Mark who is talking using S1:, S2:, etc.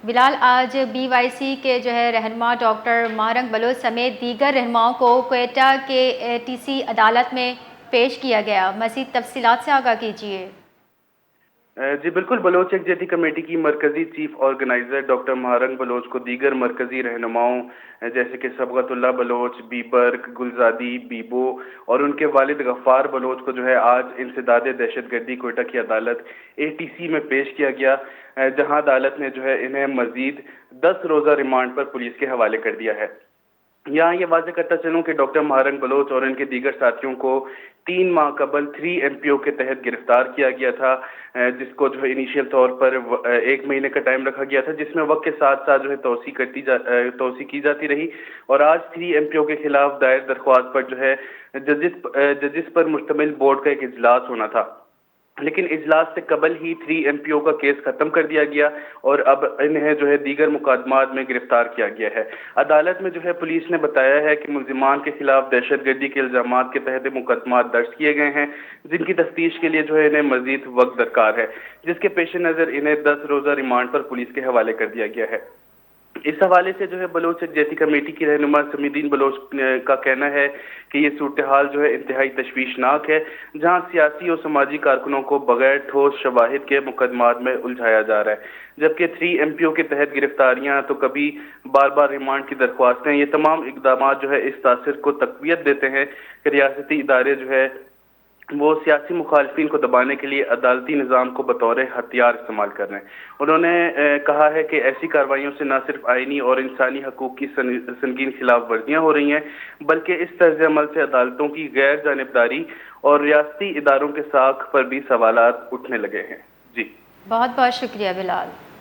S1: بلال، آج be Y سی کے رہنما ڈاکٹر مہرنگ بلوچ سمیت دیگر رہنماؤں کو کوئٹہ کے اے ٹی سی عدالت میں پیش کیا گیا۔ مزید تفصیلات سے آگاہ کیجیے۔
S2: جی بالکل، بلوچ یکجہتی کمیٹی کی مرکزی چیف آرگنائزر ڈاکٹر مہرنگ بلوچ کو دیگر مرکزی رہنماؤں جیسے کہ صبغت اللہ بلوچ، بی برق، گلزادی، بیبو اور ان کے والد غفار بلوچ کو آج انسداد دہشت گردی کوئٹہ کی عدالت اے ٹی سی میں پیش کیا گیا، جہاں عدالت نے انہیں مزید 10 روزہ ریمانڈ پر پولیس کے حوالے کر دیا ہے۔ یہاں یہ واضح کرتا چلوں کہ ڈاکٹر مہرنگ بلوچ اور ان کے دیگر ساتھیوں کو 3 ماہ قبل 3 ایم پی او کے تحت گرفتار کیا گیا تھا، جس کو انیشیل طور پر 1 مہینے کا ٹائم رکھا گیا تھا، جس میں وقت کے ساتھ ساتھ توسیع کی جاتی رہی، اور آج 3 ایم پی او کے خلاف دائر درخواست پر ججز پر مشتمل بورڈ کا ایک اجلاس ہونا تھا، لیکن اجلاس سے قبل ہی 3 ایم پی او کا کیس ختم کر دیا گیا اور اب انہیں دیگر مقدمات میں گرفتار کیا گیا ہے۔ عدالت میں پولیس نے بتایا ہے کہ ملزمان کے خلاف دہشت گردی کے الزامات کے تحت مقدمات درج کیے گئے ہیں، جن کی تفتیش کے لیے انہیں مزید وقت درکار ہے، جس کے پیش نظر انہیں 10 روزہ ریمانڈ پر پولیس کے حوالے کر دیا گیا ہے۔ اس حوالے سے بلوچ یکجہتی کمیٹی کی رہنما سمیع الدین بلوچ کا کہنا ہے کہ یہ صورتحال انتہائی تشویشناک ہے، جہاں سیاسی اور سماجی کارکنوں کو بغیر ٹھوس شواہد کے مقدمات میں الجھایا جا رہا ہے، جبکہ 3 ایم پی او کے تحت گرفتاریاں تو کبھی بار بار ریمانڈ کی درخواستیں، یہ تمام اقدامات اس تاثر کو تقویت دیتے ہیں کہ ریاستی ادارے وہ سیاسی مخالفین کو دبانے کے لیے عدالتی نظام کو بطور ہتھیار استعمال کر رہے ہیں۔ انہوں نے کہا ہے کہ ایسی کارروائیوں سے نہ صرف آئینی اور انسانی حقوق کی سنگین خلاف ورزیاں ہو رہی ہیں، بلکہ اس طرز عمل سے عدالتوں کی غیر جانبداری اور ریاستی اداروں کے ساکھ پر بھی سوالات اٹھنے لگے ہیں۔ جی
S1: بہت بہت شکریہ بلال۔